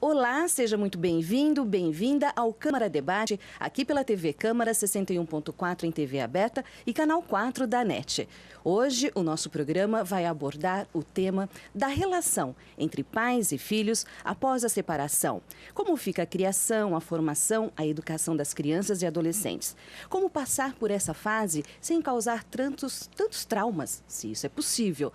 Olá, seja muito bem-vindo, bem-vinda ao Câmara Debate, aqui pela TV Câmara 61.4 em TV aberta e canal 4 da NET. Hoje, o nosso programa vai abordar o tema da relação entre pais e filhos após a separação. Como fica a criação, a formação, a educação das crianças e adolescentes. Como passar por essa fase sem causar tantos traumas, se isso é possível.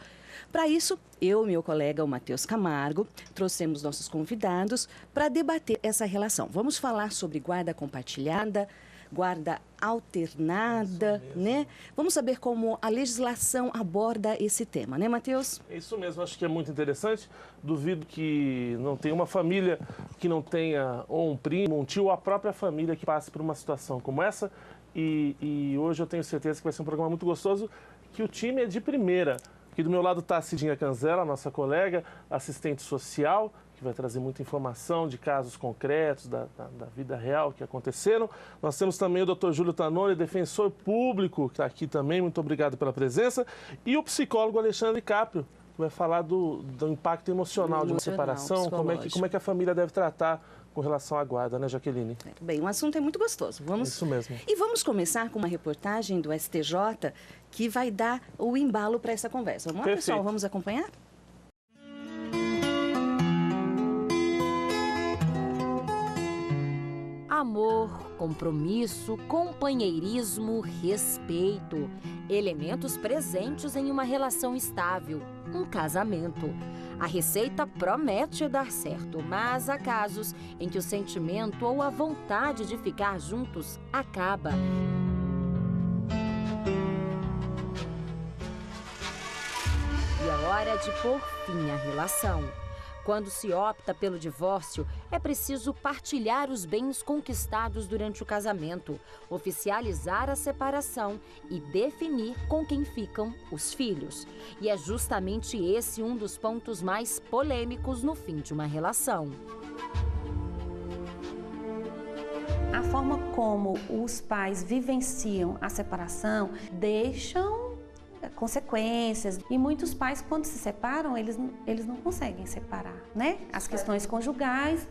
Para isso, eu e meu colega, o Matheus Camargo, trouxemos nossos convidados para debater essa relação. Vamos falar sobre guarda compartilhada, guarda alternada, né? Vamos saber como a legislação aborda esse tema, né, Matheus? É isso mesmo, acho que é muito interessante. Duvido que não tenha uma família que não tenha ou um primo, um tio, ou a própria família que passe por uma situação como essa. E hoje eu tenho certeza que vai ser um programa muito gostoso, que o time é de primeira. Aqui do meu lado está a Cidinha Canzela, nossa colega, assistente social, que vai trazer muita informação de casos concretos da vida real que aconteceram. Nós temos também o Dr. Júlio Tanoni, defensor público, que está aqui também, muito obrigado pela presença. E o psicólogo Alexandre Caprio, que vai falar do impacto emocional de uma separação, como é que a família deve tratar com relação à guarda, né, Jaqueline? Muito bem, o assunto é muito gostoso. Isso mesmo. E vamos começar com uma reportagem do STJ que vai dar o embalo para essa conversa. Vamos lá, pessoal, vamos acompanhar? Amor, compromisso, companheirismo, respeito. Elementos presentes em uma relação estável, um casamento. A receita promete dar certo, mas há casos em que o sentimento ou a vontade de ficar juntos acaba. E é hora de pôr fim à relação. Quando se opta pelo divórcio, é preciso partilhar os bens conquistados durante o casamento, oficializar a separação e definir com quem ficam os filhos. E é justamente esse um dos pontos mais polêmicos no fim de uma relação. A forma como os pais vivenciam a separação deixam consequências. E muitos pais, quando se separam, eles não conseguem separar, né? As questões conjugais,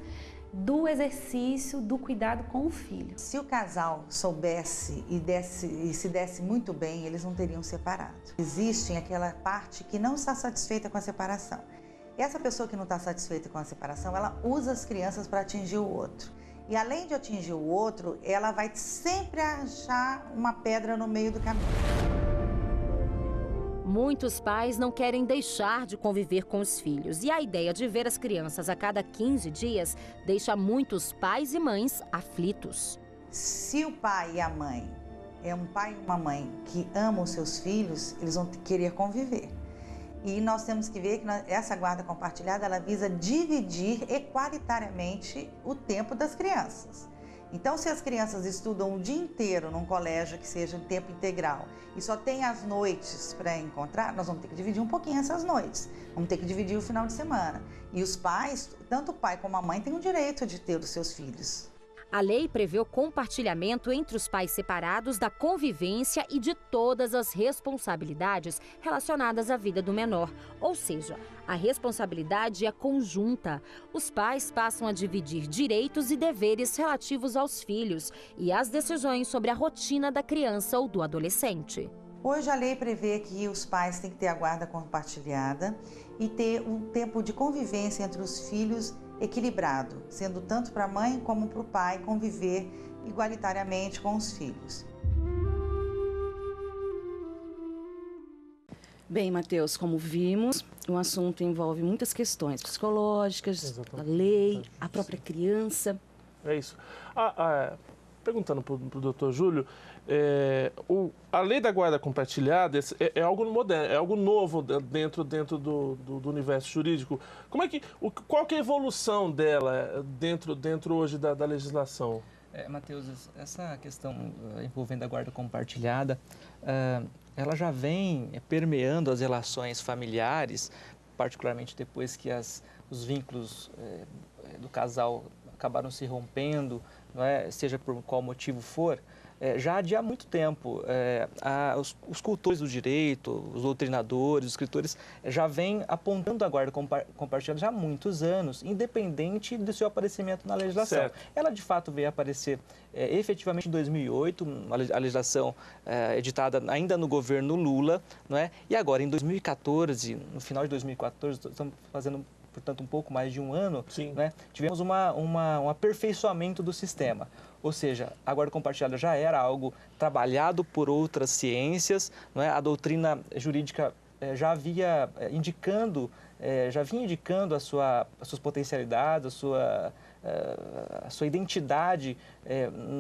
do exercício, do cuidado com o filho. Se o casal soubesse e se desse muito bem, eles não teriam separado. Existe aquela parte que não está satisfeita com a separação. Essa pessoa que não está satisfeita com a separação, ela usa as crianças para atingir o outro. E além de atingir o outro, ela vai sempre achar uma pedra no meio do caminho. Muitos pais não querem deixar de conviver com os filhos e a ideia de ver as crianças a cada 15 dias deixa muitos pais e mães aflitos. Se o pai e a mãe é um pai e uma mãe que amam os seus filhos, eles vão querer conviver. E nós temos que ver que essa guarda compartilhada, ela visa dividir equalitariamente o tempo das crianças. Então, se as crianças estudam o dia inteiro num colégio que seja em tempo integral e só tem as noites para encontrar, nós vamos ter que dividir um pouquinho essas noites. Vamos ter que dividir o final de semana. E os pais, tanto o pai como a mãe, têm o direito de ter os seus filhos. A lei prevê o compartilhamento entre os pais separados da convivência e de todas as responsabilidades relacionadas à vida do menor. Ou seja, a responsabilidade é conjunta. Os pais passam a dividir direitos e deveres relativos aos filhos e as decisões sobre a rotina da criança ou do adolescente. Hoje a lei prevê que os pais têm que ter a guarda compartilhada e ter um tempo de convivência entre os filhos equilibrado, sendo tanto para a mãe como para o pai conviver igualitariamente com os filhos. Bem, Matheus, como vimos, o assunto envolve muitas questões psicológicas, a lei, a própria criança. É isso. Perguntando para o doutor Júlio, a lei da guarda compartilhada é algo moderno, é algo novo dentro do universo jurídico. Qual que é a evolução dela dentro hoje da legislação? Matheus, essa questão envolvendo a guarda compartilhada, ela já vem permeando as relações familiares, particularmente depois que os vínculos do casal acabaram se rompendo, não é? Seja por qual motivo for. já há muito tempo. Os cultores do direito, os doutrinadores, os escritores, já vêm apontando a guarda compartilhada já há muitos anos, independente do seu aparecimento na legislação. Certo. Ela, de fato, veio aparecer efetivamente em 2008, a legislação editada ainda no governo Lula, não é? E agora, em 2014, no final de 2014, estamos fazendo, portanto, um pouco mais de um ano, né? Tivemos um aperfeiçoamento do sistema. Ou seja, a guarda compartilhada já era algo trabalhado por outras ciências, não é? A doutrina jurídica já vinha indicando as suas potencialidades, a sua identidade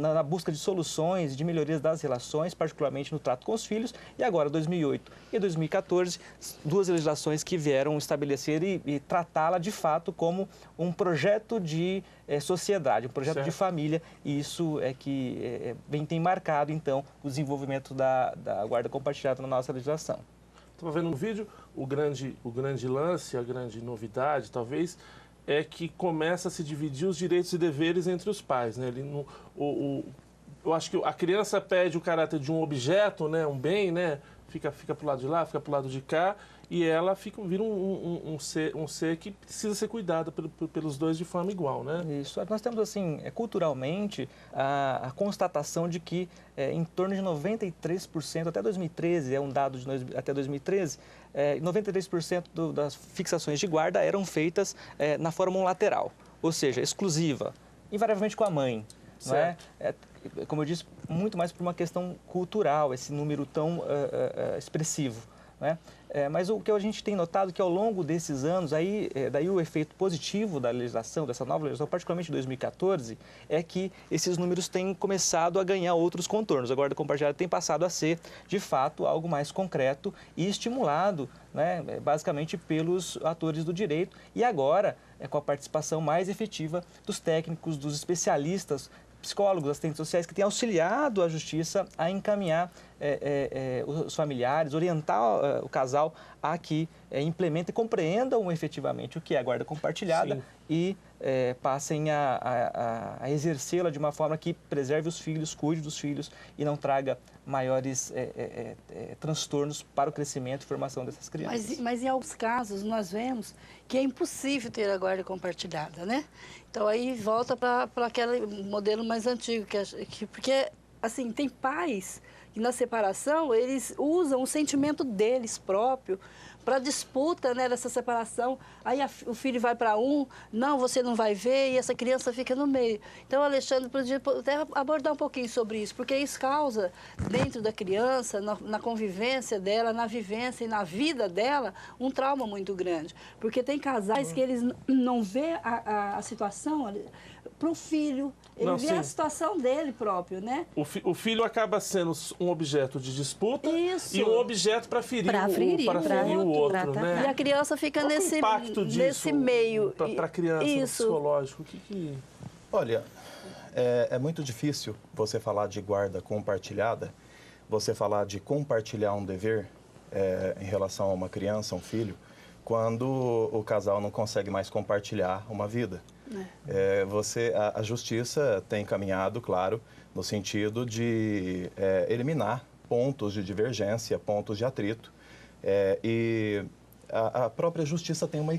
na busca de soluções, de melhorias das relações, particularmente no trato com os filhos. E agora, 2008 e 2014, duas legislações que vieram estabelecer e tratá-la de fato como um projeto de sociedade, um projeto de família. E isso é que tem marcado, então, o desenvolvimento da guarda compartilhada na nossa legislação. Estava vendo no vídeo, o grande lance, a grande novidade, talvez, é que começa a se dividir os direitos e deveres entre os pais, né? Eu acho que a criança perde o caráter de um objeto, né? Um bem, né? Fica para o lado de lá, fica para o lado de cá, e ela vira um ser que precisa ser cuidado pelos dois de forma igual, né? Isso. Nós temos, assim, culturalmente, a constatação de que em torno de 93%, até 2013, é um dado até 2013, 93% das fixações de guarda eram feitas na forma unilateral, ou seja, exclusiva, invariavelmente com a mãe. Não é? Como eu disse, muito mais por uma questão cultural, esse número tão expressivo. Né? Mas o que a gente tem notado é que ao longo desses anos, daí o efeito positivo da legislação, dessa nova legislação, particularmente em 2014, é que esses números têm começado a ganhar outros contornos. A guarda compartilhada tem passado a ser, de fato, algo mais concreto e estimulado, né, basicamente pelos atores do direito e agora com a participação mais efetiva dos técnicos, dos especialistas, psicólogos, assistentes sociais que têm auxiliado a justiça a encaminhar os familiares, orientar o casal a que implementem e compreendam efetivamente o que é a guarda compartilhada e passem a exercê-la de uma forma que preserve os filhos, cuide dos filhos e não traga maiores transtornos para o crescimento e formação dessas crianças. Mas em alguns casos nós vemos que é impossível ter a guarda compartilhada, né? Então aí volta para aquele modelo mais antigo, porque assim, tem pais que na separação eles usam o sentimento deles próprio para disputa, né, dessa separação. Aí o filho vai para não, você não vai ver, e essa criança fica no meio. Então, Alexandre, podia até abordar um pouquinho sobre isso, porque isso causa, dentro da criança, na convivência dela, na vivência e na vida dela, um trauma muito grande. Porque tem casais que eles não vê a situação para o filho, ele vê a situação dele próprio, né? O filho acaba sendo um objeto de disputa e um objeto para ferir o outro, né? E a criança fica nesse meio. Para a criança, no psicológico, Olha, é muito difícil você falar de guarda compartilhada, você falar de compartilhar um dever em relação a uma criança, um filho, quando o casal não consegue mais compartilhar uma vida. A justiça tem caminhado, claro, no sentido de eliminar pontos de divergência, pontos de atrito. E a própria justiça tem uma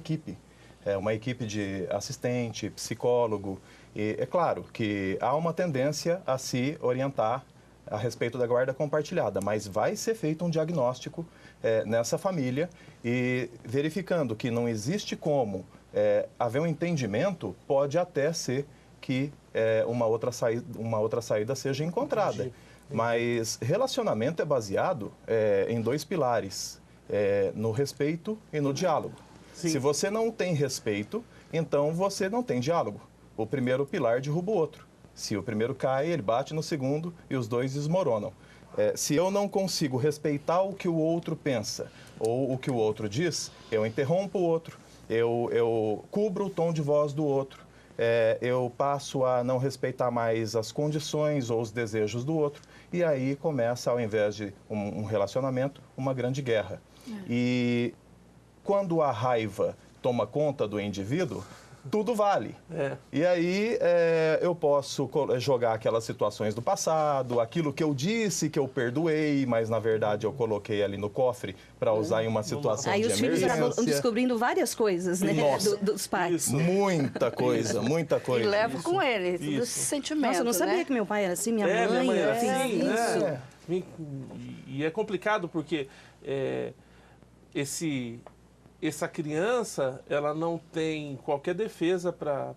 equipe de assistente, psicólogo. E é claro que há uma tendência a se orientar a respeito da guarda compartilhada, mas vai ser feito um diagnóstico nessa família e verificando que não existe como haver um entendimento, pode até ser que uma outra saída seja encontrada. Entendi. Mas relacionamento é baseado em dois pilares, no respeito e no diálogo. Sim. Se você não tem respeito, então você não tem diálogo. O primeiro pilar derruba o outro. Se o primeiro cai, ele bate no segundo e os dois desmoronam. Se eu não consigo respeitar o que o outro pensa ou o que o outro diz, eu interrompo o outro, eu cubro o tom de voz do outro, eu passo a não respeitar mais as condições ou os desejos do outro, e aí começa, ao invés de um relacionamento, uma grande guerra. E quando a raiva toma conta do indivíduo, tudo vale. E aí eu posso jogar aquelas situações do passado, aquilo que eu disse que eu perdoei, mas na verdade eu coloquei ali no cofre para usar em uma situação de emergência. Aí os filhos acabam descobrindo várias coisas, né? Dos pais. Isso. Muita coisa. E levo com ele, todos esses sentimentos. Nossa, eu não sabia que meu pai era assim, minha mãe era assim, isso. E é complicado porque essa criança, ela não tem qualquer defesa para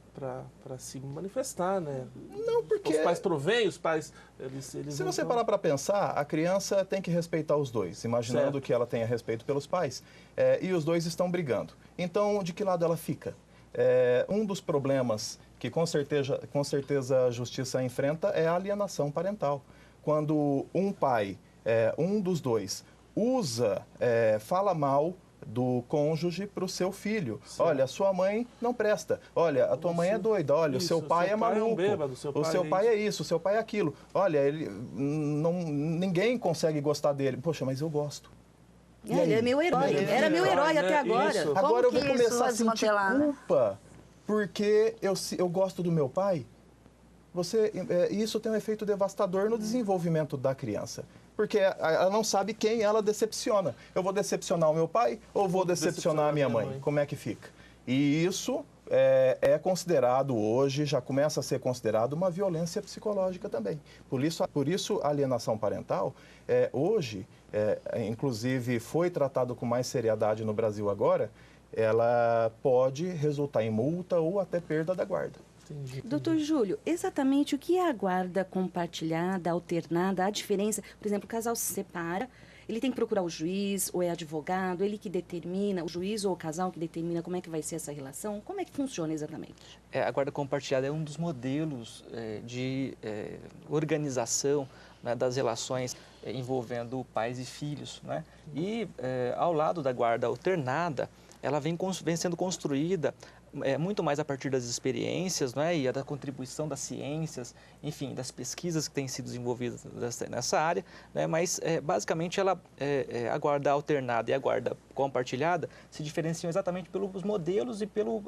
se manifestar, né? Não, porque... Os pais provêm, os pais... Eles Se você parar para pensar, a criança tem que respeitar os dois, imaginando que ela tenha respeito pelos pais. E os dois estão brigando. Então, de que lado ela fica? Um dos problemas que com certeza a justiça enfrenta é a alienação parental. Quando um pai, um dos dois, fala mal do cônjuge para o seu filho. Sim. Olha, a sua mãe não presta. Olha, a tua mãe é doida. Olha, o seu pai é maluco. O seu pai é isso, o seu pai é aquilo. Olha, ninguém consegue gostar dele. Poxa, mas eu gosto. Ele é meu herói. Era meu herói até agora. Isso. Agora eu vou começar a sentir culpa porque eu gosto do meu pai. Isso tem um efeito devastador no desenvolvimento da criança. Porque ela não sabe quem ela decepciona. Eu vou decepcionar o meu pai ou vou decepcionar a minha mãe? Como é que fica? E isso é considerado hoje, já começa a ser considerado uma violência psicológica também. Por isso a alienação parental, hoje, inclusive foi tratado com mais seriedade no Brasil agora, ela pode resultar em multa ou até perda da guarda. Entendi. Doutor Júlio, exatamente o que é a guarda compartilhada, alternada, a diferença? Por exemplo, o casal se separa, ele tem que procurar o juiz ou é advogado, ele que determina, o juiz ou o casal que determina como é que vai ser essa relação? Como é que funciona exatamente? A guarda compartilhada é um dos modelos de organização, né, das relações envolvendo pais e filhos, né? E ao lado da guarda alternada, ela vem sendo construída muito mais a partir das experiências, né, e da contribuição das ciências, enfim, das pesquisas que têm sido desenvolvidas nessa área, né, mas basicamente a guarda alternada e a guarda compartilhada se diferenciam exatamente pelos modelos e pelos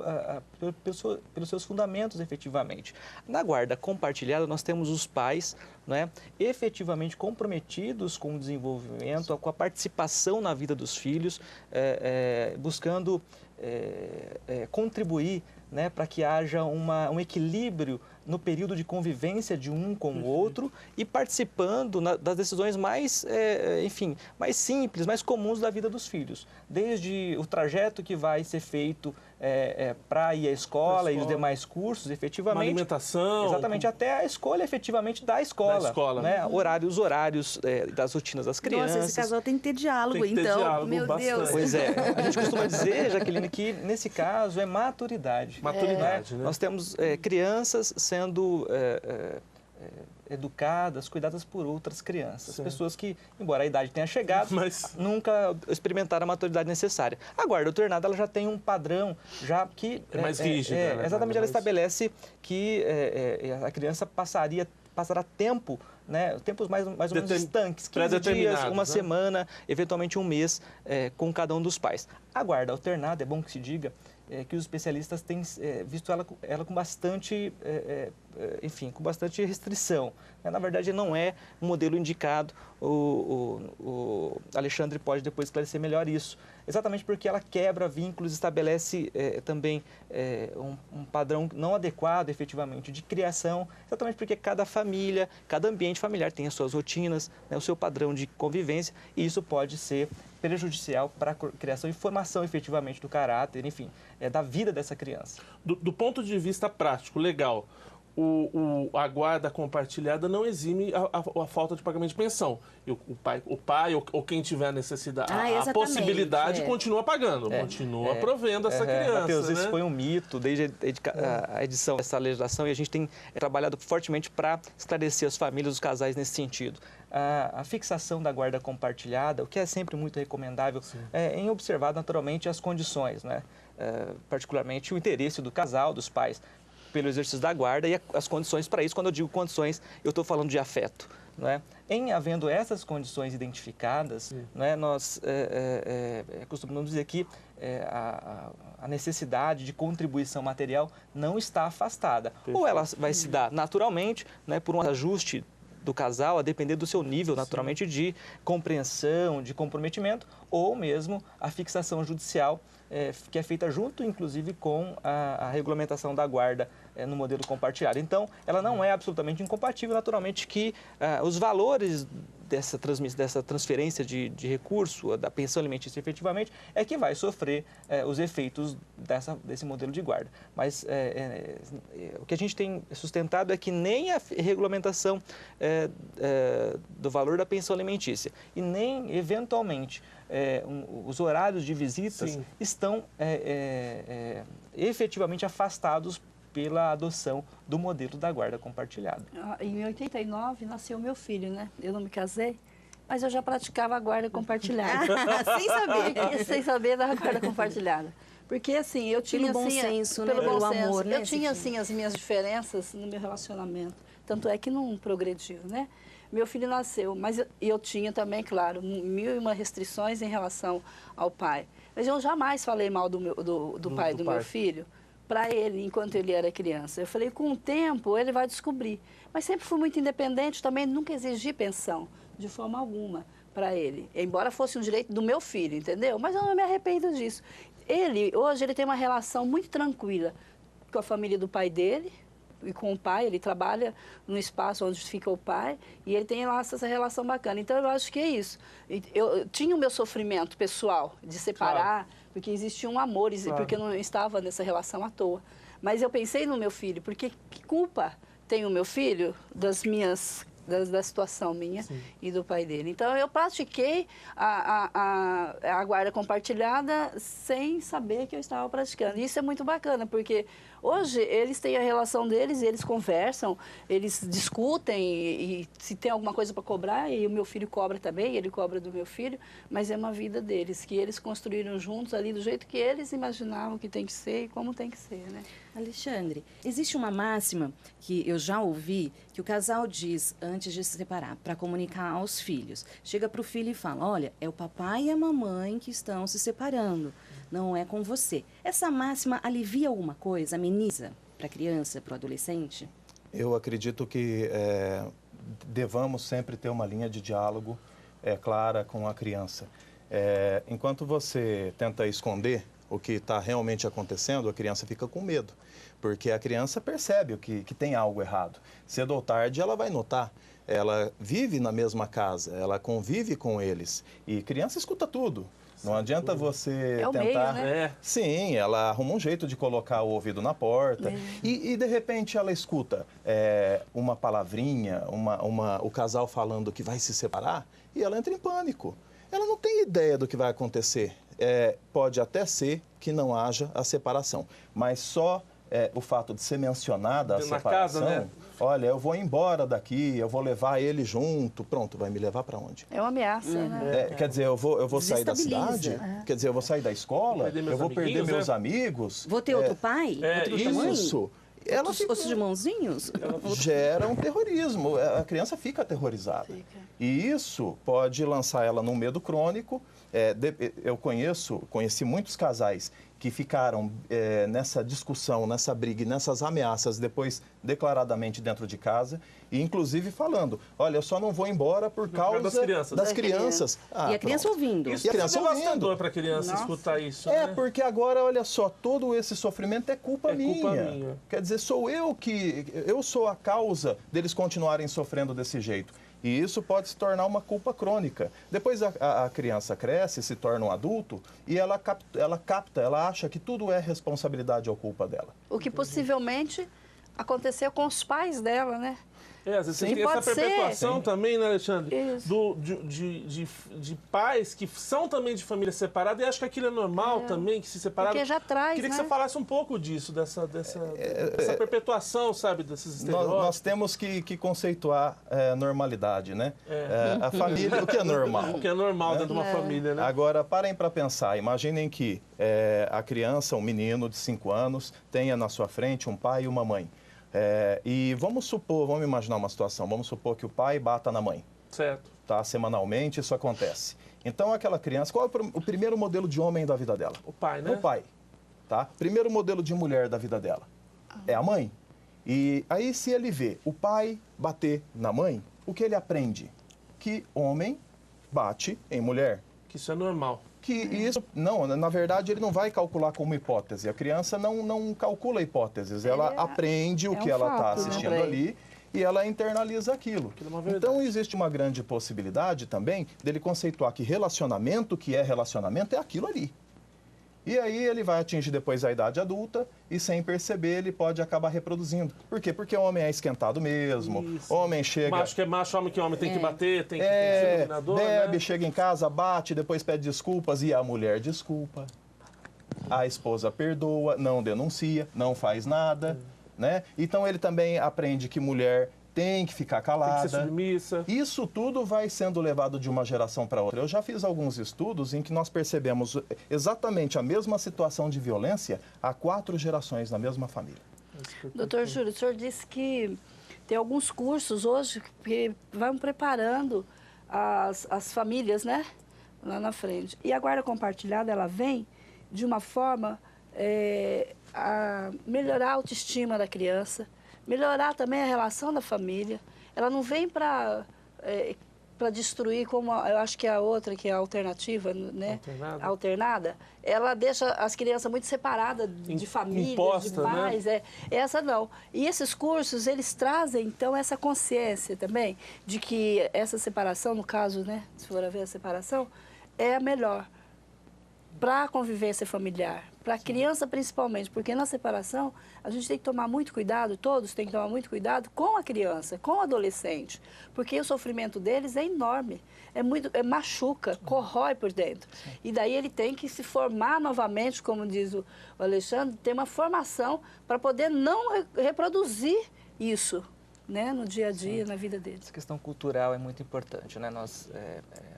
seus fundamentos, efetivamente. Na guarda compartilhada, nós temos os pais, né, efetivamente comprometidos com o desenvolvimento, com a participação na vida dos filhos, buscando contribuir, né, para que haja um equilíbrio no período de convivência de um com o outro e participando das decisões mais simples, mais comuns da vida dos filhos. Desde o trajeto que vai ser feito para ir à escola e os demais cursos, efetivamente. Uma alimentação. Exatamente, até a escolha, efetivamente, da escola. Né? Os horários das rotinas das crianças. Nossa, esse casal tem que ter diálogo, então. Diálogo, meu bastante. Deus. Pois a gente costuma dizer, Jaqueline, que nesse caso é maturidade. Maturidade, né? Nós temos crianças sendo educadas, cuidadas por outras crianças. Certo. Pessoas que, embora a idade tenha chegado, nunca experimentaram a maturidade necessária. A guarda alternada, ela já tem um padrão, já que... É mais rígida. Exatamente, ela estabelece que a criança passará tempo, né, tempos mais ou menos estanques, 15 dias, uma semana, eventualmente um mês, com cada um dos pais. A guarda alternada, é bom que se diga, que os especialistas têm visto ela com bastante, com bastante restrição. Na verdade, não é um modelo indicado. O Alexandre pode depois esclarecer melhor isso. Exatamente porque ela quebra vínculos, estabelece também um padrão não adequado, efetivamente, de criação, exatamente porque cada família, cada ambiente familiar tem as suas rotinas, né, o seu padrão de convivência, e isso pode ser prejudicial para a criação e formação, efetivamente, do caráter, enfim, da vida dessa criança. Do ponto de vista prático, legal, a guarda compartilhada não exime a falta de pagamento de pensão. O pai ou quem tiver a necessidade, a possibilidade continua pagando, continua provendo essa criança. Mateus, né? Isso foi um mito desde a edição dessa legislação, e a gente tem trabalhado fortemente para esclarecer as famílias, os casais nesse sentido. A fixação da guarda compartilhada, o que é sempre muito recomendável, em observar naturalmente as condições, né? Particularmente o interesse do casal, dos pais, pelo exercício da guarda e as condições para isso. Quando eu digo condições, eu estou falando de afeto. Não é? Em havendo essas condições identificadas, não é, nós costumamos dizer que a necessidade de contribuição material não está afastada. Perfeito. Ou ela vai se dar naturalmente, né, por um ajuste do casal, a depender do seu nível, naturalmente, de compreensão, de comprometimento, ou mesmo a fixação judicial, que é feita junto, inclusive, com a regulamentação da guarda no modelo compartilhado. Então, ela não é absolutamente incompatível, naturalmente, que os valores dessa transferência de recurso, da pensão alimentícia efetivamente, é que vai sofrer os efeitos desse modelo de guarda. Mas o que a gente tem sustentado é que nem a regulamentação do valor da pensão alimentícia e nem, eventualmente, os horários de visitas Sim. estão efetivamente afastados pela adoção do modelo da guarda compartilhada. Em 89 nasceu meu filho, né? Eu não me casei, mas eu já praticava a guarda compartilhada. Sem saber. Sem saber da guarda compartilhada. Porque assim, eu tinha pelo assim, bom senso, pelo né? bom Pelo senso, amor, né? eu tinha assim as minhas diferenças no meu relacionamento. Tanto é que não progrediu, né? Meu filho nasceu, mas eu tinha também, claro, 1001 restrições em relação ao pai. Mas eu jamais falei mal do pai do meu filho para ele, enquanto ele era criança. Eu falei, com o tempo, ele vai descobrir. Mas sempre fui muito independente, também nunca exigi pensão, de forma alguma, para ele. Embora fosse um direito do meu filho, entendeu? Mas eu não me arrependo disso. Hoje, ele tem uma relação muito tranquila com a família do pai dele, e com o pai, ele trabalha no espaço onde fica o pai, e ele tem lá essa relação bacana. Então, eu acho que é isso. Eu tinha o meu sofrimento pessoal de separar, porque existia um amor, porque eu não estava nessa relação à toa. Mas eu pensei no meu filho, porque que culpa tem o meu filho da situação minha Sim. e do pai dele. Então, eu pratiquei a guarda compartilhada sem saber que eu estava praticando. E isso é muito bacana, porque hoje eles têm a relação deles, eles conversam, eles discutem e se tem alguma coisa para cobrar, e o meu filho cobra também, ele cobra do meu filho, mas é uma vida deles, que eles construíram juntos ali do jeito que eles imaginavam que tem que ser e como tem que ser, né? Alexandre, existe uma máxima que eu já ouvi, que o casal diz antes de se separar, para comunicar aos filhos. Chega para o filho e fala, olha, é o papai e a mamãe que estão se separando, não é com você. Essa máxima alivia alguma coisa, ameniza para a criança, para o adolescente? Eu acredito que devamos sempre ter uma linha de diálogo clara com a criança. Enquanto você tenta esconder o que está realmente acontecendo, a criança fica com medo, porque a criança percebe que tem algo errado. Cedo ou tarde ela vai notar, ela vive na mesma casa, ela convive com eles e criança escuta tudo. Não adianta você tentar... meio, né? Sim, ela arruma um jeito de colocar o ouvido na porta e de repente ela escuta uma palavrinha, o casal falando que vai se separar e ela entra em pânico. Ela não tem ideia do que vai acontecer. Pode até ser que não haja a separação, mas só o fato de ser mencionada a separação, casa, né? Olha, eu vou embora daqui, eu vou levar ele junto, pronto, vai me levar para onde? É uma ameaça, né? Quer dizer, eu vou sair da cidade? Quer dizer, eu vou sair da escola? Eu vou perder meus amigos? Vou ter outro pai? Outra mãe? Isso. Os irmãozinhos? Gera um terrorismo, a criança fica aterrorizada. E isso pode lançar ela num medo crônico. Eu conheci muitos casais que ficaram nessa discussão, nessa briga, nessas ameaças, depois declaradamente dentro de casa, e inclusive falando, olha, eu só não vou embora por causa das crianças. E a criança ouvindo. Isso é devastador para a criança escutar isso, né? Porque agora, olha só, todo esse sofrimento é culpa minha. Quer dizer, eu sou a causa deles continuarem sofrendo desse jeito. E isso pode se tornar uma culpa crônica. Depois a criança cresce, se torna um adulto e ela acha que tudo é responsabilidade ou culpa dela. O que possivelmente aconteceu com os pais dela, né? Às vezes tem essa perpetuação também, né, Alexandre? Isso. De pais que são também de família separada e acham que aquilo é normal também, que se separaram. Porque já traz, Queria que você falasse um pouco disso, dessa perpetuação, sabe, desses estereótipos. Nós temos que conceituar normalidade, né? A família, o que é normal? O que é normal dentro de uma família, né? Agora, parem para pensar. Imaginem que a criança, um menino de 5 anos, tenha na sua frente um pai e uma mãe. E vamos imaginar uma situação, vamos supor que o pai bata na mãe. Certo. Semanalmente isso acontece. Então, aquela criança, qual é o primeiro modelo de homem da vida dela? O pai, né? O pai, tá? Primeiro modelo de mulher da vida dela é a mãe. E aí, se ele vê o pai bater na mãe, o que ele aprende? Que homem bate em mulher. Que isso é normal. Que isso, não, na verdade, ele não vai calcular como hipótese. A criança não calcula hipóteses, ela aprende o que ela está assistindo ali e ela internaliza aquilo. Então, existe uma grande possibilidade também dele conceituar que relacionamento, que é relacionamento, é aquilo ali. E aí ele vai atingir depois a idade adulta e, sem perceber, ele pode acabar reproduzindo. Por quê? Porque o homem é esquentado mesmo, homem chega... Macho que é macho, homem que homem tem que bater, tem que ser dominador, bebe, né? chega em casa, bate, depois pede desculpas e a mulher desculpa. A esposa perdoa, não denuncia, não faz nada, né? Então ele também aprende que mulher tem que ficar calada. Tem que ser submissa. Isso tudo vai sendo levado de uma geração para outra. Eu já fiz alguns estudos em que nós percebemos exatamente a mesma situação de violência há 4 gerações na mesma família. Doutor Júlio, o senhor disse que tem alguns cursos hoje que vão preparando as famílias, né, lá na frente. E a guarda compartilhada, ela vem de uma forma a melhorar a autoestima da criança, melhorar também a relação da família. Ela não vem para destruir, como eu acho que a outra, que é a alternativa, né? Alternada. Ela deixa as crianças muito separadas de família, de pais. Né? Essa não. E esses cursos, eles trazem, então, essa consciência também de que essa separação, no caso, né, se for haver a separação, é a melhor para a convivência familiar, para a criança principalmente, porque na separação a gente tem que tomar muito cuidado, todos têm que tomar muito cuidado com a criança, com o adolescente, porque o sofrimento deles é enorme, machuca, corrói por dentro. E daí ele tem que se formar novamente, como diz o Alexandre, ter uma formação para poder não reproduzir isso, né, no dia a dia, na vida deles. Essa questão cultural é muito importante, né? Nós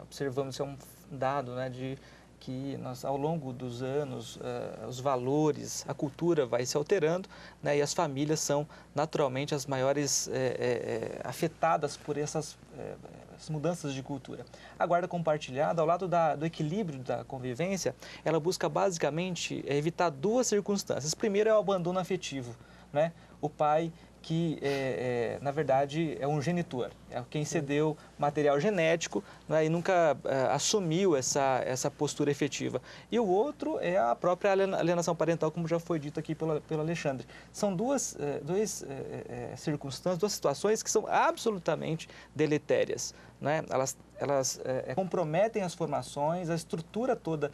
observamos, isso é um dado, né, de que nós, ao longo dos anos, os valores, a cultura vai se alterando, né, e as famílias são naturalmente as maiores afetadas por essas mudanças de cultura. A guarda compartilhada, ao lado do equilíbrio da convivência, ela busca basicamente evitar 2 circunstâncias. Primeiro é o abandono afetivo, né? O pai que, na verdade, é um genitor, é quem cedeu material genético, né, e nunca assumiu essa postura efetiva. E o outro é a própria alienação parental, como já foi dito aqui pelo Alexandre. São duas circunstâncias, 2 situações que são absolutamente deletérias, né? Elas comprometem as formações, a estrutura toda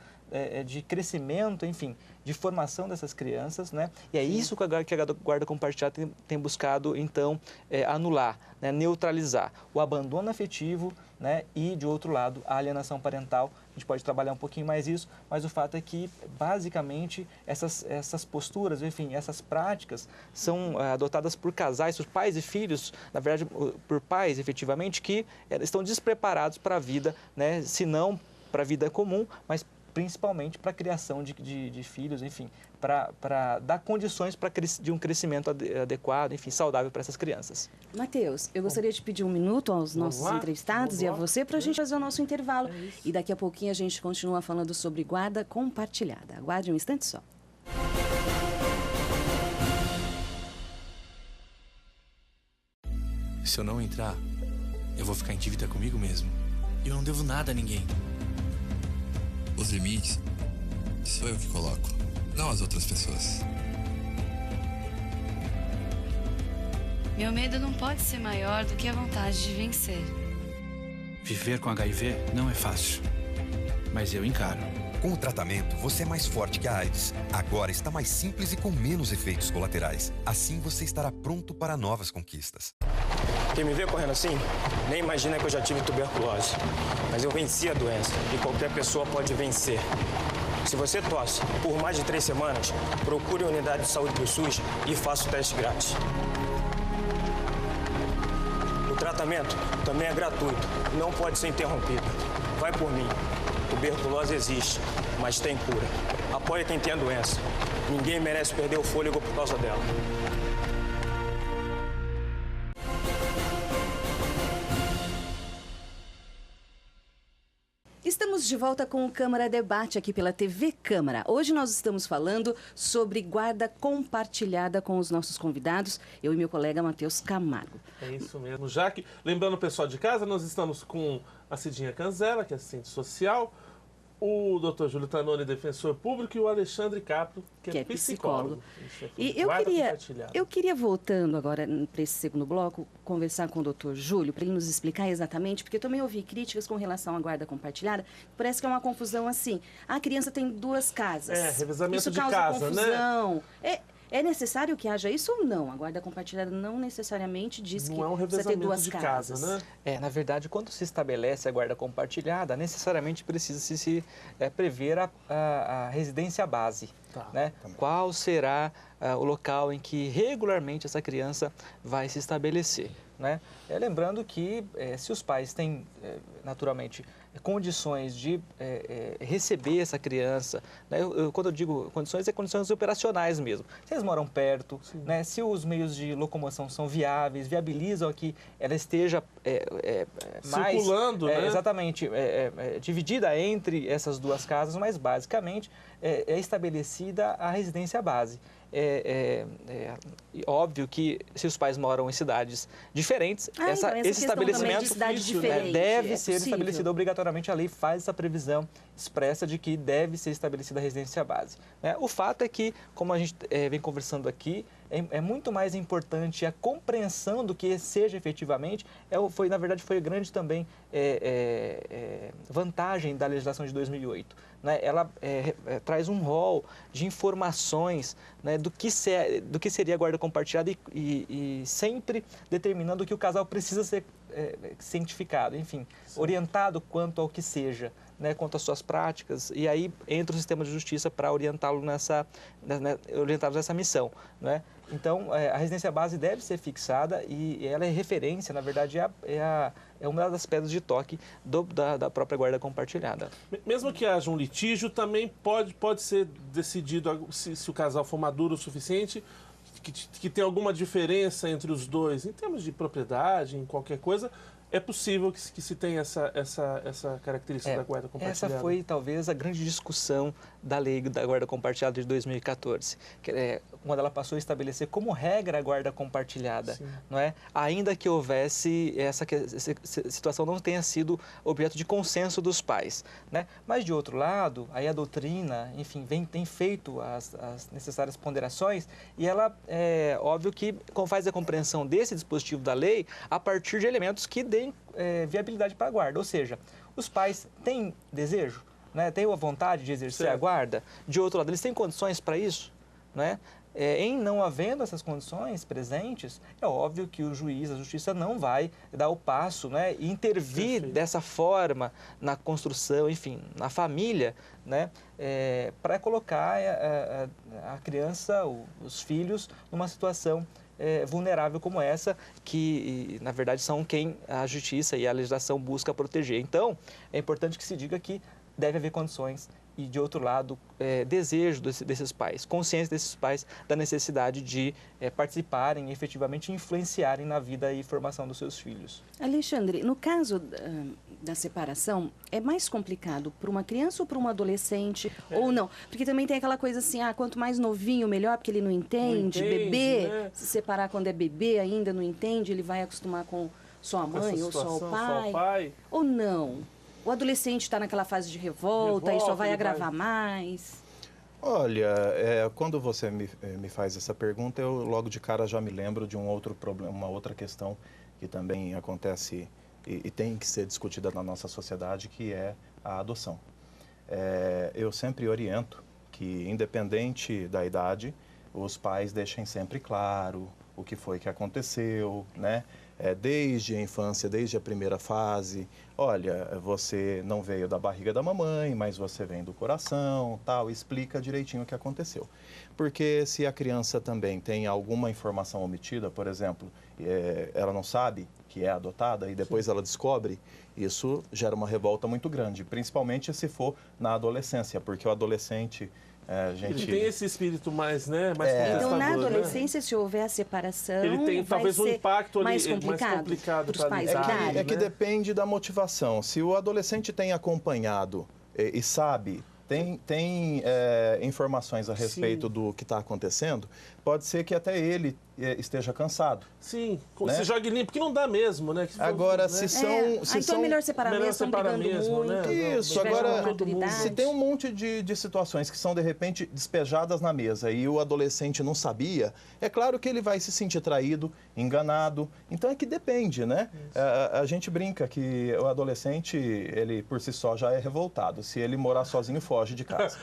de crescimento, enfim, de formação dessas crianças, né? E é isso que a guarda compartilhada tem buscado, então, anular, né? Neutralizar o abandono afetivo, né? E, de outro lado, a alienação parental. A gente pode trabalhar um pouquinho mais isso, mas o fato é que, basicamente, essas posturas, enfim, essas práticas são adotadas por casais, por pais e filhos, na verdade, por pais, efetivamente, que estão despreparados para a vida, né? Se não para a vida comum, mas principalmente para a criação de filhos, enfim, para dar condições de um crescimento adequado, enfim, saudável para essas crianças. Matheus, eu gostaria de pedir um minuto aos nossos entrevistados e a você para a gente fazer o nosso intervalo. E daqui a pouquinho a gente continua falando sobre guarda compartilhada. Aguarde um instante só. Se eu não entrar, eu vou ficar em dívida comigo mesmo. E eu não devo nada a ninguém. Os limites sou eu que coloco, não as outras pessoas. Meu medo não pode ser maior do que a vontade de vencer. Viver com HIV não é fácil, mas eu encaro. Com o tratamento, você é mais forte que a AIDS. Agora está mais simples e com menos efeitos colaterais. Assim você estará pronto para novas conquistas. Quem me vê correndo assim, nem imagina que eu já tive tuberculose. Mas eu venci a doença e qualquer pessoa pode vencer. Se você tosse por mais de 3 semanas, procure a unidade de saúde do SUS e faça o teste grátis. O tratamento também é gratuito, não pode ser interrompido. Vai por mim. Tuberculose existe, mas tem cura. Apoie quem tem a doença. Ninguém merece perder o fôlego por causa dela. Estamos Estamos de volta com o Câmara Debate aqui pela TV Câmara. Hoje nós estamos falando sobre guarda compartilhada com os nossos convidados, eu e meu colega Matheus Camargo. É isso mesmo, Jaque. Lembrando o pessoal de casa, nós estamos com a Cidinha Canzela, que é assistente social, o Dr. Júlio Tanoni, defensor público, e o Alexandre Capro, que é psicólogo. E eu queria, voltando agora para esse segundo bloco, conversar com o Dr. Júlio, para ele nos explicar exatamente, porque eu também ouvi críticas com relação à guarda compartilhada, parece que é uma confusão assim, a criança tem 2 casas. Revezamento de causa casa, confusão. Né? É necessário que haja isso ou não? A guarda compartilhada não necessariamente diz que precisa ter 2 casas. Casa, né? Na verdade, quando se estabelece a guarda compartilhada, necessariamente precisa se prever a residência base. Né? Qual será o local em que regularmente essa criança vai se estabelecer? Né? Lembrando que se os pais têm, naturalmente, condições de receber essa criança, né? Quando eu digo condições, é condições operacionais mesmo. Se eles moram perto, né? Se os meios de locomoção são viáveis, viabilizam que ela esteja mais... circulando, né? Exatamente, dividida entre essas 2 casas, mas basicamente é estabelecida a residência base. Óbvio que se os pais moram em cidades diferentes, esse estabelecimento deve ser estabelecido obrigatoriamente. A lei faz essa previsão expressa de que deve ser estabelecida a residência base. O fato é que, como a gente vem conversando aqui, é muito mais importante a compreensão do que seja efetivamente. Na verdade, foi grande também vantagem da legislação de 2008. Né? Ela traz um rol de informações, né, do que seria a guarda compartilhada e sempre determinando que o casal precisa ser cientificado, enfim, orientado quanto ao que seja, né, quanto às suas práticas, e aí entra o sistema de justiça para orientá-lo nessa missão. Né? Então, a residência base deve ser fixada e ela é referência, na verdade, é uma das pedras de toque da própria guarda compartilhada. Mesmo que haja um litígio, também pode ser decidido, se o casal for maduro o suficiente, que tem alguma diferença entre os dois, em termos de propriedade, em qualquer coisa, é possível que se tenha essa característica da guarda compartilhada. Essa foi, talvez, a grande discussão da lei da guarda compartilhada de 2014, quando ela passou a estabelecer como regra a guarda compartilhada, não é? Ainda que houvesse essa situação não tenha sido objeto de consenso dos pais, né? Mas, de outro lado, aí a doutrina, enfim, tem feito as necessárias ponderações e ela, óbvio que faz a compreensão desse dispositivo da lei a partir de elementos que deem viabilidade para a guarda, ou seja, os pais têm desejo, né? Têm a vontade de exercer a guarda, de outro lado, eles têm condições para isso, né? Em não havendo essas condições presentes, é óbvio que o juiz, a justiça não vai dar o passo, né, e intervir dessa forma na construção, enfim, na família, né, para colocar a criança, os filhos, numa situação vulnerável como essa, que, na verdade, são quem a justiça e a legislação busca proteger. Então, é importante que se diga que deve haver condições e, de outro lado, desejo desses pais, consciência desses pais da necessidade de participarem e efetivamente influenciarem na vida e formação dos seus filhos. Alexandre, no caso da separação, é mais complicado para uma criança ou para um adolescente, ou não? Porque também tem aquela coisa assim, quanto mais novinho, melhor, porque ele não entende, bebê, né? Se separar quando é bebê ainda não entende, ele vai acostumar com sua mãe ou só o pai, ou não? O adolescente está naquela fase de revolta e só vai agravar mais? Olha, quando você me faz essa pergunta, eu logo de cara já me lembro de um outro problema, uma outra questão que também acontece e tem que ser discutida na nossa sociedade, que é a adoção. Eu sempre oriento que, independente da idade, os pais deixem sempre claro o que foi que aconteceu, né? Desde a infância, desde a primeira fase. Olha, você não veio da barriga da mamãe, mas você vem do coração, tal, explica direitinho o que aconteceu. Porque se a criança também tem alguma informação omitida, por exemplo, ela não sabe que é adotada e depois ela descobre, isso gera uma revolta muito grande, principalmente se for na adolescência, porque o adolescente, Ele tem esse espírito mais, né, mais contestador, então, na né? adolescência, se houver a separação, ele tem talvez um impacto ali mais complicado para os pais lidarem. É que depende da motivação. Se o adolescente tem acompanhado e sabe, tem informações a respeito do que está acontecendo, pode ser que até ele esteja cansado. Sim, né? se jogue limpo, porque não dá mesmo, né? Agora, se são... então é melhor separar mesmo, mesmo, né? Isso, agora, se tem um monte de situações que são, de repente, despejadas na mesa e o adolescente não sabia, é claro que ele vai se sentir traído, enganado. Então, é que depende, né? A gente brinca que o adolescente, ele por si só já é revoltado. Se ele morar sozinho, foge de casa.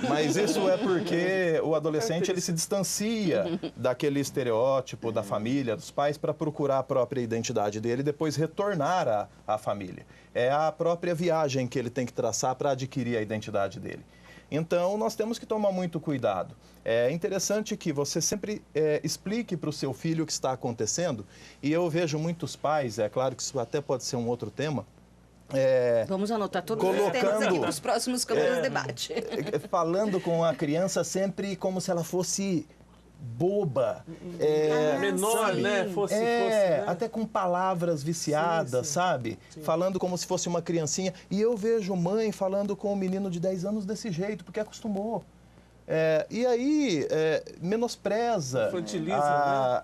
Mas isso é porque o adolescente, ele se distancia daquele estereótipo da família, dos pais, para procurar a própria identidade dele e depois retornar à família. É a própria viagem que ele tem que traçar para adquirir a identidade dele. Então, nós temos que tomar muito cuidado. É interessante que você sempre explique para o seu filho o que está acontecendo. E eu vejo muitos pais, é claro que isso até pode ser um outro tema, vamos anotar todos os temas aqui para os próximos câmeras de debate. Falando com a criança sempre como se ela fosse boba. Menor, né? Fosse, né? Até com palavras viciadas, sabe? Sim. Falando como se fosse uma criancinha. E eu vejo mãe falando com um menino de 10 anos desse jeito, porque acostumou. E aí menospreza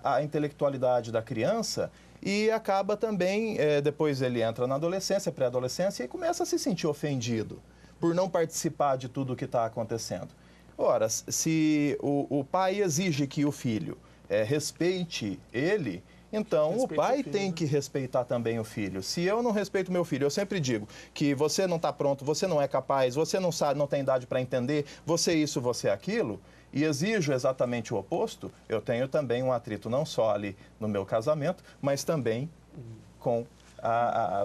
a intelectualidade da criança e acaba também, depois ele entra na adolescência, pré-adolescência, e começa a se sentir ofendido por não participar de tudo o que está acontecendo. Ora, se o pai exige que o filho respeite ele, então o pai tem que respeitar também o filho. Se eu não respeito meu filho, eu sempre digo que você não está pronto, você não é capaz, você não sabe, não tem idade para entender, você isso, você aquilo, e exijo exatamente o oposto, eu tenho também um atrito não só ali no meu casamento, mas também com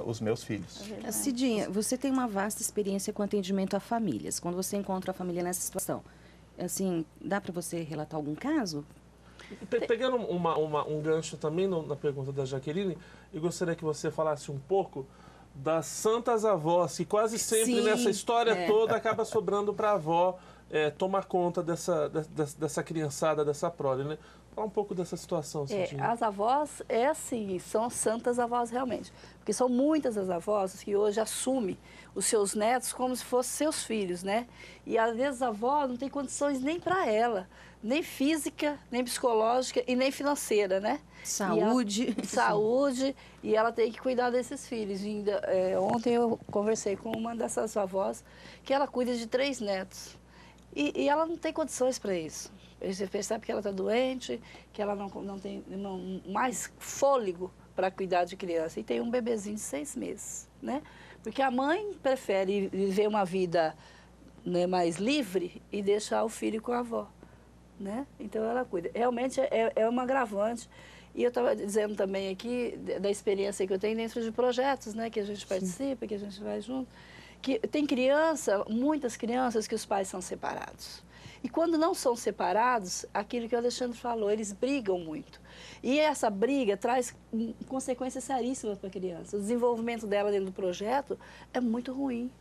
os meus filhos. Cidinha, você tem uma vasta experiência com atendimento a famílias. Quando você encontra a família nessa situação, assim, dá para você relatar algum caso? Pegando um gancho também na pergunta da Jaqueline, eu gostaria que você falasse um pouco das santas avós, que quase sempre nessa história toda acaba sobrando para a avó tomar conta dessa criançada, dessa prole, né? Fala um pouco dessa situação, Cidinha. As avós, assim, são santas avós realmente. Porque são muitas as avós que hoje assumem os seus netos como se fossem seus filhos, né? E às vezes a avó não tem condições nem para ela, nem física, nem psicológica e nem financeira, né? Saúde. Saúde, e ela tem que cuidar desses filhos. E ainda, ontem eu conversei com uma dessas avós que ela cuida de 3 netos. E ela não tem condições para isso. Você percebe que ela está doente, que ela não tem mais fôlego para cuidar de criança. E tem um bebezinho de 6 meses, né? Porque a mãe prefere viver uma vida, né, mais livre e deixar o filho com a avó, né? Então ela cuida. Realmente é um agravante. E eu estava dizendo também aqui da experiência que eu tenho dentro de projetos, né? Que a gente participa, que a gente vai junto. Que tem muitas crianças que os pais são separados. E quando não são separados, aquilo que o Alexandre falou, eles brigam muito. E essa briga traz consequências seríssimas para a criança. O desenvolvimento dela dentro do projeto é muito ruim.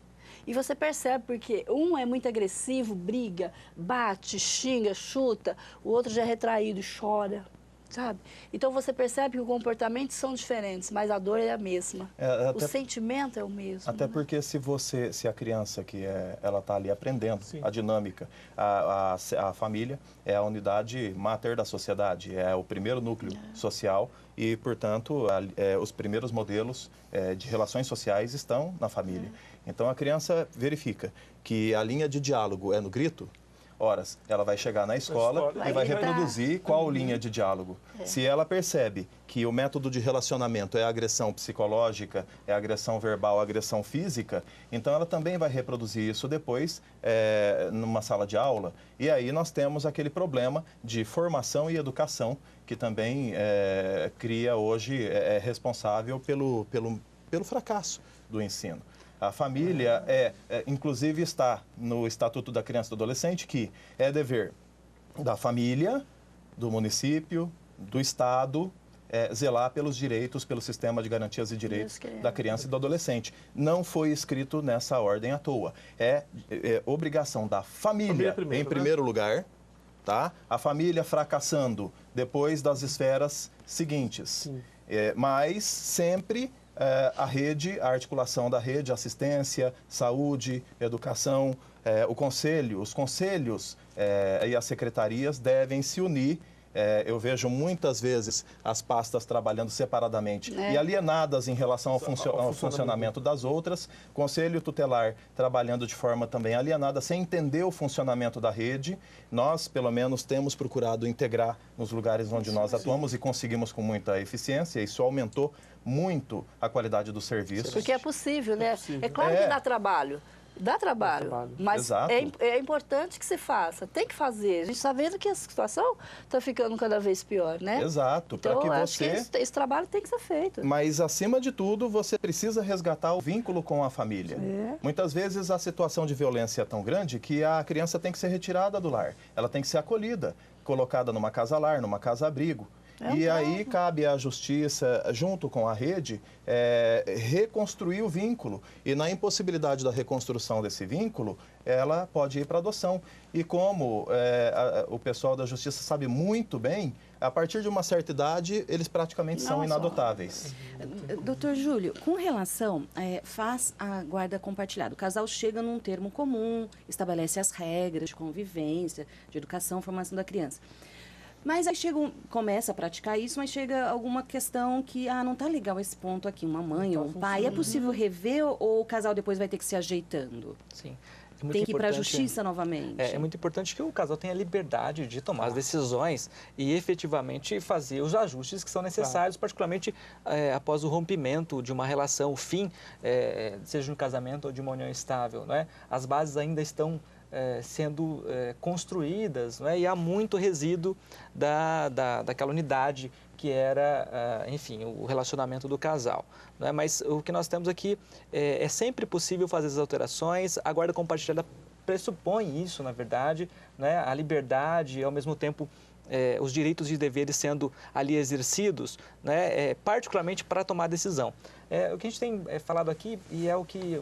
E você percebe porque um é muito agressivo, briga, bate, xinga, chuta, o outro já é retraído, chora. Sabe? Então você percebe que os comportamentos são diferentes, mas a dor é a mesma. O sentimento é o mesmo. Até porque se a criança ela está ali aprendendo a dinâmica, a família é a unidade mater da sociedade, é o primeiro núcleo social e, portanto, os primeiros modelos de relações sociais estão na família. Então a criança verifica que a linha de diálogo é no grito. Horas, ela vai chegar na escola e vai reproduzir qual linha de diálogo. Se ela percebe que o método de relacionamento é agressão psicológica, é agressão verbal, agressão física, então ela também vai reproduzir isso depois numa sala de aula. E aí nós temos aquele problema de formação e educação, que também cria hoje, é responsável pelo fracasso do ensino. A família inclusive está no Estatuto da Criança e do Adolescente, que é dever da família, do município, do Estado, zelar pelos direitos, pelo sistema de garantias e direitos da criança e do adolescente. Não foi escrito nessa ordem à toa. É obrigação da família, em primeiro lugar, tá? A família fracassando depois das esferas seguintes. Mas sempre a rede, a articulação da rede, assistência, saúde, educação, os conselhos e as secretarias devem se unir. Eu vejo muitas vezes as pastas trabalhando separadamente e alienadas em relação ao funcionamento das outras. Conselho tutelar trabalhando de forma também alienada, sem entender o funcionamento da rede. Nós, pelo menos, temos procurado integrar nos lugares onde nós atuamos e conseguimos com muita eficiência. Isso aumentou muito a qualidade dos serviços. Porque é possível, né? É claro que dá trabalho. Dá trabalho, mas é importante que se faça, tem que fazer. A gente está vendo que a situação está ficando cada vez pior, né? Exato, então, que acho que esse trabalho tem que ser feito. Mas, acima de tudo, você precisa resgatar o vínculo com a família. Muitas vezes a situação de violência é tão grande que a criança tem que ser retirada do lar, ela tem que ser acolhida, colocada numa casa-lar, numa casa-abrigo. E aí cabe à justiça, junto com a rede, reconstruir o vínculo. E na impossibilidade da reconstrução desse vínculo, ela pode ir para adoção. E como o pessoal da justiça sabe muito bem, a partir de uma certa idade, eles praticamente são inadotáveis. Doutor Júlio, com relação, faz a guarda compartilhada. O casal chega num termo comum, estabelece as regras de convivência, de educação, formação da criança. Mas aí começa a praticar isso, mas chega alguma questão que, não tá legal esse ponto aqui, uma mãe ou um pai. É possível rever ou o casal depois vai ter que se ajeitando? Sim. Tem que ir para a justiça novamente. É muito importante que o casal tenha liberdade de tomar as decisões e efetivamente fazer os ajustes que são necessários, particularmente após o rompimento de uma relação, o fim, seja de um casamento ou de uma união estável, não é? As bases ainda estão sendo construídas, não é? E há muito resíduo daquela unidade que era, enfim, o relacionamento do casal. Não é? Mas o que nós temos aqui é sempre possível fazer as alterações. A guarda compartilhada pressupõe isso, na verdade, né? A liberdade e, ao mesmo tempo, os direitos e deveres sendo ali exercidos, né? Particularmente para tomar decisão. O que a gente tem falado aqui, e é o que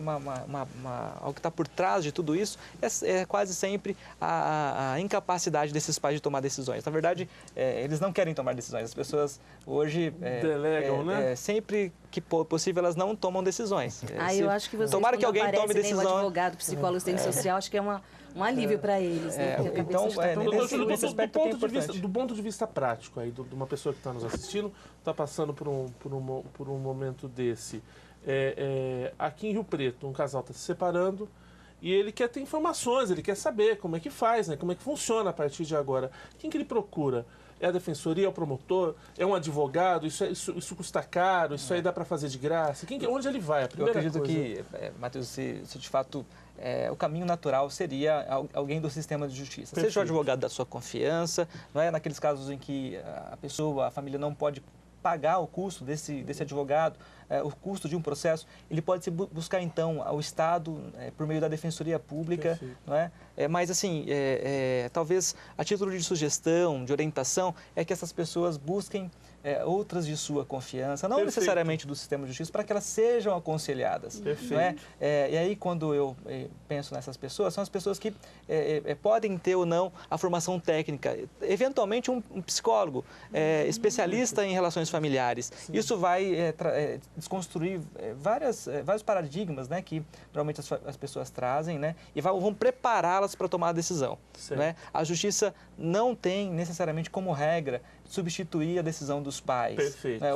algo que está por trás de tudo isso, é quase sempre a incapacidade desses pais de tomar decisões. Na verdade, eles não querem tomar decisões. As pessoas hoje delegam, né? Sempre que possível, elas não tomam decisões. Eu acho que vocês, tomara que alguém tome decisão. O advogado, psicólogo, assistente social, acho que é um alívio para eles. Né? Então, do ponto de vista prático aí, de uma pessoa que está nos assistindo, está passando por um momento desse. Aqui em Rio Preto, um casal está se separando e ele quer ter informações, ele quer saber como é que faz, né? Como é que funciona a partir de agora. Quem que ele procura? É a defensoria, é o promotor, é um advogado, isso custa caro, isso aí dá para fazer de graça. Onde ele vai? Eu acredito que, Matheus, se de fato o caminho natural seria alguém do sistema de justiça. Perfeito. Seja o advogado da sua confiança, não é? Naqueles casos em que a família não pode pagar o custo desse advogado, o custo de um processo, ele pode se buscar, então, ao Estado, por meio da Defensoria Pública, não é? Mas, assim, talvez a título de sugestão, de orientação, é que essas pessoas busquem outras de sua confiança, não necessariamente do sistema de justiça, para que elas sejam aconselhadas. Não é? E aí, quando eu penso nessas pessoas, são as pessoas que podem ter ou não a formação técnica, eventualmente um psicólogo, especialista em relações familiares. Sim. Isso vai desconstruir vários paradigmas, né, que normalmente as pessoas trazem, né, e vão prepará-las para tomar a decisão. Né? A justiça não tem necessariamente como regra substituir a decisão dos pais, né,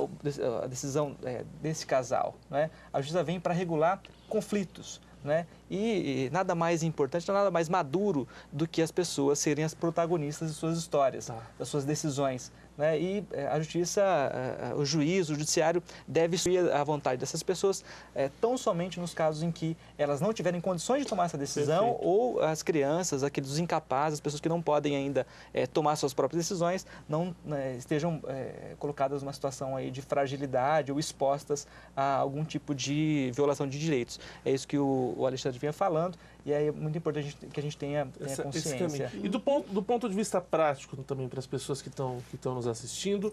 a decisão desse casal. Né? A justiça vem para regular conflitos. Né? E nada mais importante, nada mais maduro do que as pessoas serem as protagonistas de suas histórias, das suas decisões. Né? E a justiça, o juiz, o judiciário deve instruir a vontade dessas pessoas tão somente nos casos em que elas não tiverem condições de tomar essa decisão ou as crianças, aqueles incapazes, as pessoas que não podem ainda tomar suas próprias decisões, não estejam colocadas numa situação aí de fragilidade ou expostas a algum tipo de violação de direitos. É isso que o Alexandre vinha falando. E aí é muito importante que a gente tenha consciência. E do ponto de vista prático também para as pessoas que estão nos assistindo,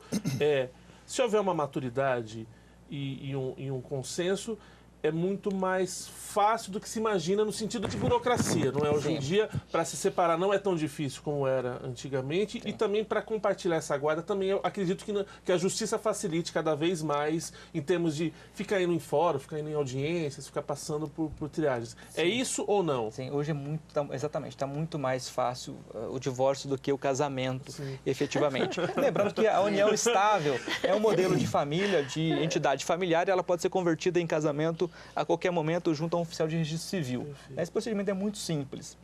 Se houver uma maturidade e um consenso, é muito mais fácil do que se imagina no sentido de burocracia, não é? Hoje em dia, para se separar não é tão difícil como era antigamente. E também para compartilhar essa guarda, também eu acredito que a justiça facilite cada vez mais em termos de ficar indo em fórum, ficar indo em audiências, ficar passando por triagens. É isso ou não? Sim, hoje é muito, exatamente, está muito mais fácil o divórcio do que o casamento, efetivamente. Lembrando que a união estável é um modelo de família, de entidade familiar, e ela pode ser convertida em casamento a qualquer momento junto a um oficial de registro civil. Esse procedimento é muito simples.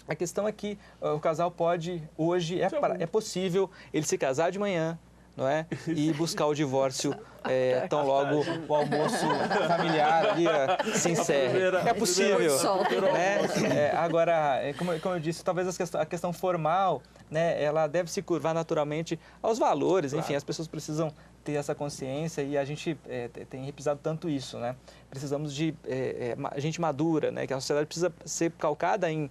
A questão é que o casal pode, hoje, é possível ele se casar de manhã, não é? E buscar o divórcio tão logo o almoço familiar ali se encerre. É possível. Né? Agora, como eu disse, talvez a questão formal, né, ela deve se curvar naturalmente aos valores. Enfim, as pessoas precisam ter essa consciência e a gente tem repisado tanto isso, né? Precisamos de gente madura, né? Que a sociedade precisa ser calcada em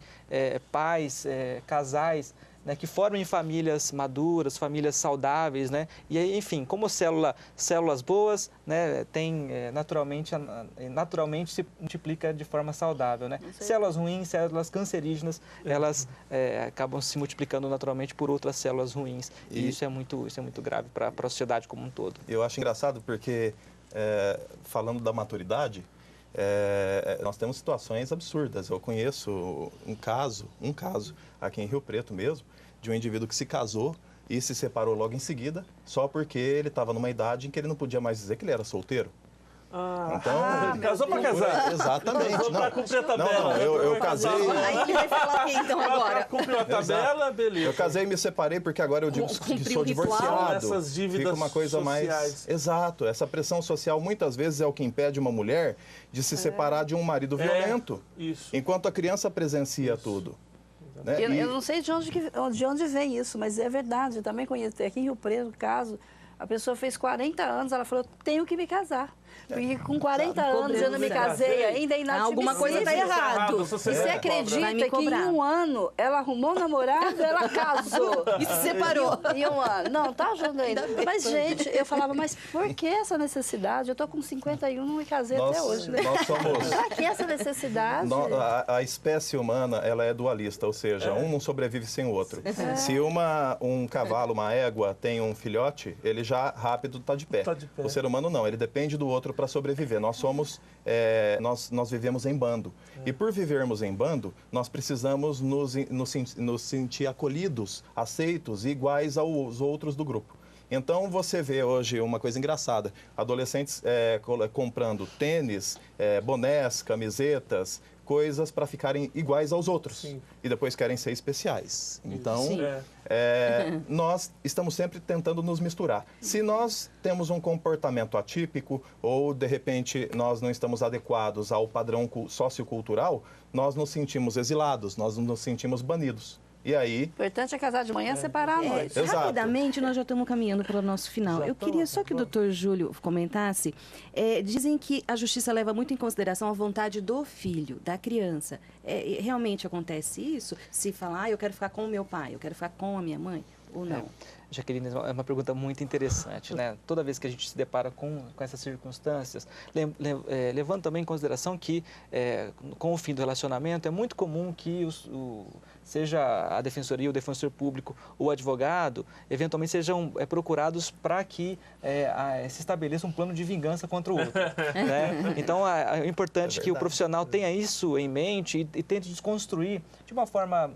pais, casais, né, que formem famílias maduras, famílias saudáveis, né? E aí, enfim, como células boas, né, tem naturalmente se multiplica de forma saudável, né? Células ruins, células cancerígenas, elas acabam se multiplicando naturalmente por outras células ruins. E isso é muito grave para a sociedade como um todo. Eu acho engraçado porque, falando da maturidade, nós temos situações absurdas. Eu conheço um caso aqui em Rio Preto mesmo, de um indivíduo que se casou e se separou logo em seguida, só porque ele estava numa idade em que ele não podia mais dizer que ele era solteiro. Então, casou para casar. Exatamente. Casou para cumprir a tabela. Não, eu casei. Aí ele vai falar aqui então agora. Cumpriu a tabela, beleza. Eu casei e me separei porque agora eu digo que sou divorciado. Essas dívidas fica uma coisa sociais. Mais. Exato. Essa pressão social muitas vezes é o que impede uma mulher de se separar de um marido violento. Isso. Enquanto a criança presencia tudo. Né? Eu não sei de onde vem isso, mas é verdade. Eu também conheço aqui em Rio Preto, caso, a pessoa fez 40 anos, ela falou, tenho que me casar. Porque com 40 anos eu não me casei ainda, é inadmissível. Alguma coisa está errado. Você acredita que em um ano ela arrumou um namorado, ela casou. E se separou. Em um ano. Não, tá junto ainda. Mas, gente, eu falava, mas por que essa necessidade? Eu tô com 51, não me casei até hoje. Né? Nós somos... Pra que essa necessidade? A espécie humana, ela é dualista, ou seja, um não sobrevive sem o outro. Se um cavalo, uma égua, tem um filhote, ele já rápido está de pé. O ser humano não, ele depende do outro para sobreviver. Nós somos, nós vivemos em bando. E por vivermos em bando, nós precisamos nos sentir acolhidos, aceitos e iguais aos outros do grupo. Então, você vê hoje uma coisa engraçada, adolescentes comprando tênis, bonés, camisetas, coisas para ficarem iguais aos outros. Sim. E depois querem ser especiais. Então, nós estamos sempre tentando nos misturar. Se nós temos um comportamento atípico ou, de repente, nós não estamos adequados ao padrão sociocultural, nós nos sentimos exilados, nós nos sentimos banidos. E aí... O importante é casar de manhã e separar à noite. Rapidamente, nós já estamos caminhando para o nosso final. Eu queria só que o doutor Júlio comentasse. Dizem que a justiça leva muito em consideração a vontade do filho, da criança. Realmente acontece isso? Se falar, eu quero ficar com o meu pai, eu quero ficar com a minha mãe, ou não? Jaqueline, é uma pergunta muito interessante, né? Toda vez que a gente se depara com essas circunstâncias, levando também em consideração que, com o fim do relacionamento, é muito comum que seja a defensoria, o defensor público, o advogado, eventualmente sejam procurados para que se estabeleça um plano de vingança contra o outro. Né? Então, é importante que o profissional tenha isso em mente e tente desconstruir de uma forma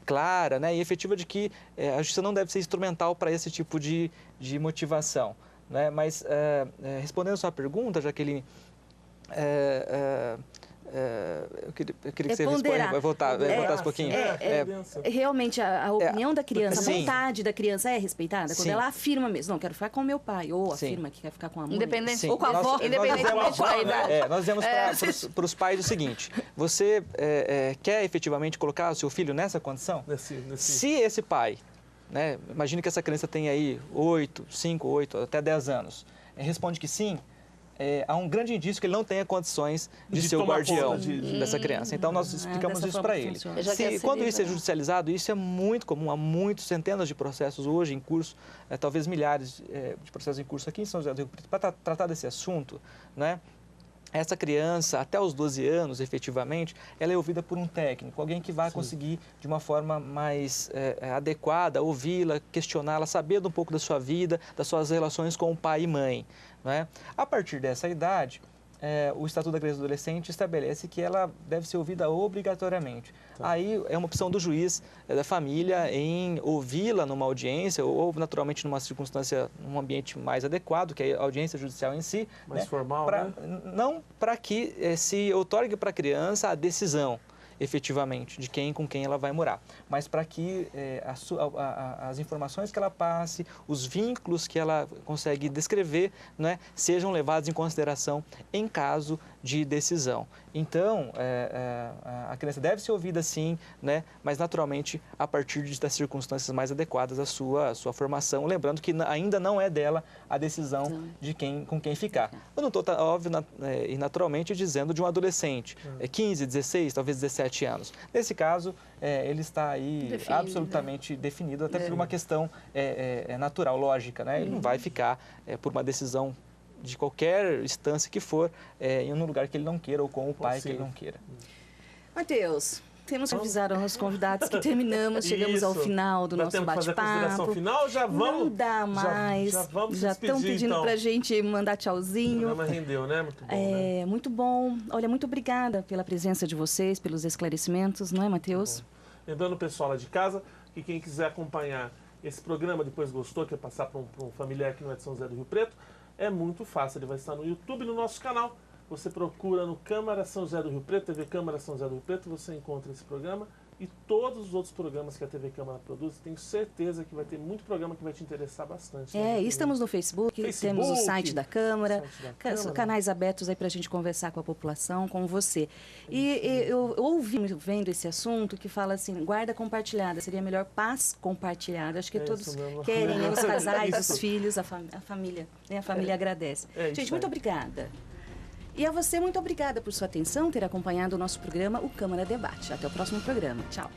clara, né, e efetiva, de que a justiça não deve ser instrumental para esse tipo de motivação. Né? Mas, respondendo a sua pergunta, Jaqueline, eu queria que você voltasse um pouquinho. Realmente, a opinião da criança, a vontade da criança é respeitada? Quando ela afirma mesmo, não, quero ficar com meu pai, ou afirma que quer ficar com a mãe. Independente, ou com a avó. Independentemente da idade. Nós dizemos para os pais o seguinte, você quer efetivamente colocar o seu filho nessa condição? Se esse pai, né, imagine que essa criança tem aí 5, 8, até 10 anos, responde que sim, há um grande indício que ele não tenha condições de ser o guardião dessa criança. Então, nós explicamos isso para ele. Quando isso é judicializado, isso é muito comum, há centenas de processos hoje em curso, talvez milhares de processos em curso aqui em São José do Rio Preto, para tratar desse assunto, né? Essa criança, até os 12 anos, efetivamente, ela é ouvida por um técnico, alguém que vai conseguir, de uma forma mais adequada, ouvi-la, questioná-la, saber um pouco da sua vida, das suas relações com o pai e mãe. Não é? A partir dessa idade, o Estatuto da Criança e do Adolescente estabelece que ela deve ser ouvida obrigatoriamente. Aí é uma opção do juiz, da família, em ouvi-la numa audiência ou, naturalmente, numa circunstância, num ambiente mais adequado, que é a audiência judicial em si. Mais formal, né? né? Não para que se outorgue para a criança a decisão, efetivamente, de com quem ela vai morar, mas para que as informações que ela passe, os vínculos que ela consegue descrever, né, sejam levados em consideração em caso de decisão. Então, a criança deve ser ouvida sim, né, mas naturalmente a partir das circunstâncias mais adequadas à sua formação, lembrando que ainda não é dela a decisão de com quem ficar. Eu não estou, óbvio, e naturalmente dizendo de um adolescente, 15, 16, talvez 17 anos. Nesse caso, ele está aí absolutamente definido, até por uma questão natural, lógica, né? Ele não vai ficar por uma decisão de qualquer instância que for, em um lugar que ele não queira ou com o pai que ele não queira. Matheus, temos que avisar aos convidados que chegamos ao final do nosso bate-papo. Consideração final, já vamos. Não dá mais. Já estão pedindo então, pra gente mandar tchauzinho. O programa rendeu, né? Muito bom. Né? Muito bom. Olha, muito obrigada pela presença de vocês, pelos esclarecimentos, não é, Matheus? Lembrando o pessoal lá de casa que quem quiser acompanhar esse programa, depois gostou, quer passar para um familiar que não é de São José do Rio Preto, é muito fácil. Ele vai estar no YouTube, no nosso canal. Você procura no Câmara São José do Rio Preto, TV Câmara São José do Rio Preto, você encontra esse programa e todos os outros programas que a TV Câmara produz. Tenho certeza que vai ter muito programa que vai te interessar bastante. Né? E estamos no Facebook, temos o site da Câmara, canais abertos aí para a gente conversar com a população, com você. E eu ouvi, vendo esse assunto, que fala assim, guarda compartilhada, seria melhor paz compartilhada. Acho que todos querem, os casais, os filhos, a família. Né? A família agradece. Gente, muito obrigada. E a você, muito obrigada por sua atenção, ter acompanhado o nosso programa, o Câmara Debate. Até o próximo programa. Tchau.